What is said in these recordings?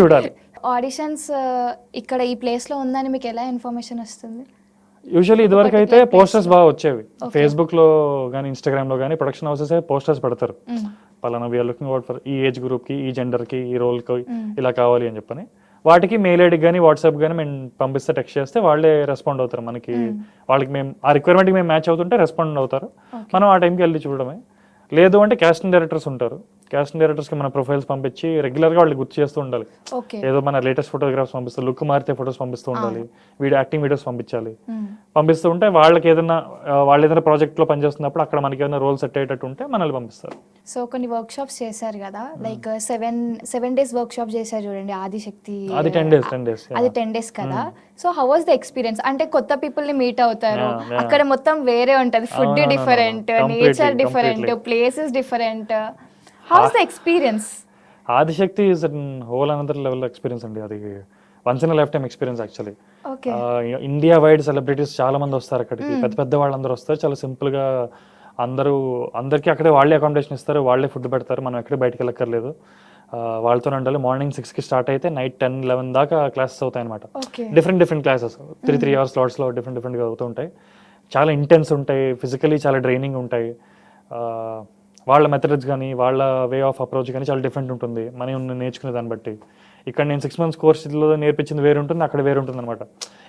చూడాలి. ఆడిషన్స్ ఇక్కడ ఈ ప్లేస్ లో ఉందని మీకు ఎలా ఇన్ఫర్మేషన్ వస్తుంది? యూజువల్లీ ఇదివరకు అయితే పోస్టర్స్ బాగా వచ్చేవి, ఫేస్బుక్ లో కానీ ఇన్స్టాగ్రామ్ లో కానీ ప్రొడక్షన్ హౌసెస్ పోస్టర్స్ పెడతారు, పలానా వీఆర్ లుకింగ్ అవుట్ ఫర్ ఈ ఏజ్ గ్రూప్ కి, ఈ జెండర్ కి, ఈ రోల్ కి ఇలా కావాలి అని చెప్పని. వాటికి మెయిల్ ఐడికి కానీ వాట్సాప్ కానీ మేము పంపిస్తే, టెక్స్ట్ చేస్తే వాళ్ళే రెస్పాండ్ అవుతారు మనకి. వాళ్ళకి మేము ఆ రిక్వైర్మెంట్కి మేము మ్యాచ్ అవుతుంటే రెస్పాండ్ అవుతారు, మనం ఆ టైంకి వెళ్ళి చూడడమే. లేదు అంటే కాస్టింగ్ డైరెక్టర్స్ ఉంటారు, కాస్టింగ్ డైరెక్టర్స్కి మన ప్రొఫైల్స్ పంపించి రెగ్యులర్గా వాళ్ళు గుర్తు చేస్తూ ఉండాలి. ఏదో మన లేటెస్ట్ ఫోటోగ్రాఫ్స్ పంపిస్తూ, లుక్ మారితే ఫొటోస్ పంపిస్తూ ఉండాలి, యాక్టింగ్ వీడియోస్ పంపించాలి. పంపిస్తూ ఉంటే వాళ్ళకి ఏదైనా వాళ్ళు ఏదైనా ప్రాజెక్ట్లో పనిచేస్తున్నప్పుడు అక్కడ మనకి ఏదైనా రోల్ సెట్ అయ్యేటట్టు ఉంటే మనల్ని పంపిస్తారు. సో కొన్ని వర్క్ షాప్స్ చేశారు కదా, like seven days work shop చేశారు చూడండి, ఆదిశక్తి, అది 10 days. అది 10 days కదా. So how was the experience? అంటే కొత్త పీపుల్ ని మీట్ అవుతారు, అక్కడ మొత్తం వేరే ఉంటది, food different, nature different, places different. How was the experience? Adishakti is whole another level experience అండి, అది once in life time experience actually. India wide celebrities చాలా మంది వస్తారు అక్కడికి, పెద్ద పెద్ద వాళ్ళందరూ వస్తారు. చాలా సింపుల్ గా అందరికీ అక్కడే వాళ్ళే అకామిడేషన్ ఇస్తారు, వాళ్ళే ఫుడ్ పెడతారు, మనం ఎక్కడే బయటకు వెళ్ళక్కర్లేదు. వాళ్ళతో ఉండాలి. మార్నింగ్ 6కి స్టార్ట్ అయితే నైట్ 10-11 దాకా క్లాసెస్ అవుతాయి అనమాట. డిఫరెంట్ క్లాసెస్ 3 hours స్లాట్స్లో డిఫరెంట్గా అవుతూ ఉంటాయి. చాలా ఇంటెన్స్ ఉంటాయి, ఫిజికలీ చాలా డ్రైనింగ్ ఉంటాయి. వాళ్ళ మెథడ్స్ కానీ వాళ్ళ వే ఆఫ్ అప్రోచ్ కానీ చాలా డిఫరెంట్ ఉంటుంది మనం నేర్చుకునే దాన్ని బట్టి. ఇక్కడ నేను 6 months కోర్సులో నేర్పించింది వేరు ఉంటుంది, అక్కడ వేరు ఉంటుంది అనమాట.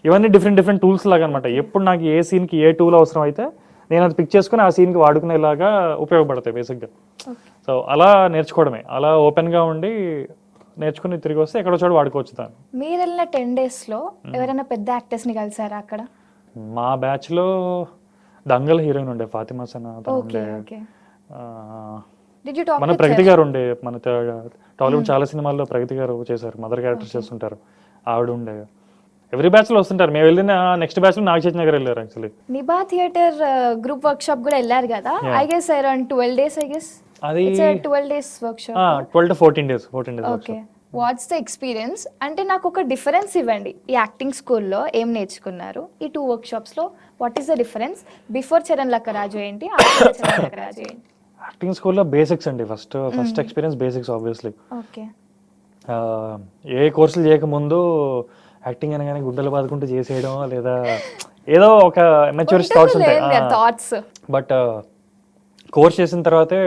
ఇవన్నీ డిఫరెంట్ టూల్స్ లాగా అనమాట. ఎప్పుడు నాకు ఏ సీన్కి ఏ టూల్ అవసరం అయితే నేను అది పిక్ చేసుకుని ఆ సీన్కి వాడుకునేలాగా ఉపయోగపడతాయి బేసిక్గా. సో అలా నేర్చుకోవడమే, అలా ఓపెన్గా ఉండి నేర్చుకుని తిరిగి వస్తే ఎక్కడో చోట వాడుకోవచ్చు దాన్ని. మీరు వెళ్ళిన 10 daysలో ఎవరైనా పెద్ద యాక్టర్స్ని కలిసారా అక్కడ? మా బ్యాచ్లో దంగల్ హీరోయిన్ ఉండే ఫాతిమా సనా ఉండే, మన ప్రగతి గారు ఉండే, మన టాలీవుడ్ చాలా సినిమాల్లో ప్రగతి గారు చేశారు, మదర్ క్యారెక్టర్స్ చేస్తుంటారు, ఆవిడ ఉండే. ఎవ్రీ బ్యాచ్ లో వస్తుంటారు. మేము వెళ్ళిన నెక్స్ట్ బ్యాచ్ లో నాగ చైతన్య గారు వెళ్ళారు actually. Nibha theatre group workshop కూడా వెళ్ళారు కదా, I guess around 12 days I guess. అది 12 days workshop. 12 to 14 days. Okay, what's the experience? అంటే నాకు ఒక డిఫరెన్స్ ఇవ్వండి. ఈ యాక్టింగ్ స్కూల్లో ఏం నేర్చుకున్నారు, ఈ 2 work షాప్స్లో what is the difference? Before Charan Lakkaraju ఏంటి, ఆఫ్టర్ చరణ్ లక్కరాజు ఏంటి? యాక్టింగ్ స్కూల్లో బేసిక్స్ అండి, first experience basics obviously. Okay, ఏ కోర్సులు చేయకముందు యాక్టింగ్ అనగానే గుడ్డలు బాదుకుంటూ చేసేయడం, లేదా ఏదో ఒక మెచ్యూరిటీ థాట్స్ ఉంటాయి. బట్ కోర్స్ చేసిన తర్వాతే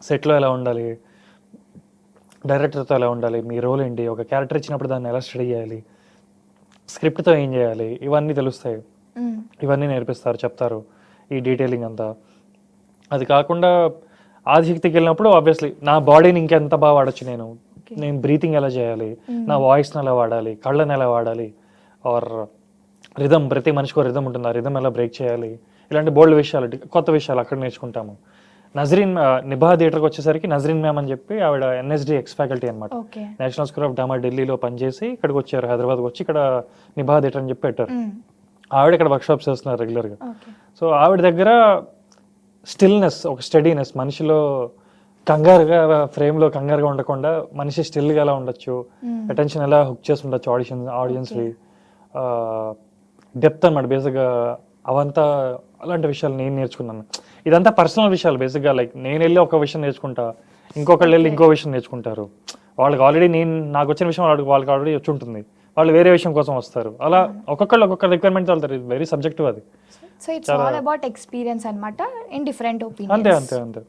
సెట్లో ఎలా ఉండాలి, డైరెక్టర్తో ఎలా ఉండాలి, మీ రోల్ ఏంటి, ఒక క్యారెక్టర్ ఇచ్చినప్పుడు దాన్ని ఎలా స్టడీ చేయాలి, స్క్రిప్ట్తో ఏం చేయాలి, ఇవన్నీ తెలుస్తాయి. ఇవన్నీ నేర్పిస్తారు, చెప్తారు ఈ డీటెయిలింగ్ అంతా. అది కాకుండా ఆదిశక్తికి వెళ్ళినప్పుడు ఆబ్వియస్లీ నా బాడీని ఇంకెంత బాగా వాడచ్చు, నేను బ్రీతింగ్ ఎలా చేయాలి, నా వాయిస్ని ఎలా వాడాలి, కళ్ళని ఎలా వాడాలి, ఆర్ రిథమ్, ప్రతి మనిషికి రిథమ్ ఉంటుంది, ఆ రిథమ్ ఎలా బ్రేక్ చేయాలి, ఇలాంటి బోల్డ్ విషయాలు, కొత్త విషయాలు అక్కడ నేర్చుకుంటాము. నజరీన్, నిభా థియేటర్కి వచ్చేసరికి నజరీన్ మ్యామ్ అని చెప్పి ఆవిడ NSD ఎక్స్ ఫ్యాకల్టీ అనమాట, నేషనల్ స్కూల్ ఆఫ్ డ్రామా ఢిల్లీలో పనిచేసి ఇక్కడికి వచ్చారు, హైదరాబాద్కి వచ్చి ఇక్కడ నిభా థియేటర్ అని చెప్పి పెట్టారు. ఆవిడ ఇక్కడ వర్క్ షాప్స్ చేస్తున్నారు రెగ్యులర్గా. సో ఆవిడ దగ్గర స్టిల్నెస్, ఒక స్టడీనెస్, మనిషిలో కంగారుగా, ఫ్రేమ్లో కంగారుగా ఉండకుండా మనిషి స్టిల్గా ఎలా ఉండొచ్చు, అటెన్షన్ ఎలా హుక్ చేసి ఉండొచ్చు ఆడియన్స్వి, డెప్త్ అనమాట బేసిక్గా. అవంతా అలాంటి విషయాలు నేను నేర్చుకున్నాను. ఇదంతా పర్సనల్ విషయాలు బేసిక్గా. లైక్ నేను వెళ్ళి ఒక విషయం నేర్చుకుంటా, ఇంకొకళ్ళు వెళ్ళి ఇంకో విషయం నేర్చుకుంటారు. వాళ్ళకి ఆల్రెడీ నాకు వచ్చిన విషయం వాళ్ళకి ఆల్రెడీ వచ్చి ఉంటుంది, వాళ్ళు వేరే విషయం కోసం వస్తారు. అలా ఒక్కొక్క రిక్వైర్మెంట్ వెళ్తారు. వెరీ సబ్జెక్టివ్ అది. So it's all about experience అన్నమాట, ఇన్ డిఫరెంట్ ఒపీనియన్స్. అంతే.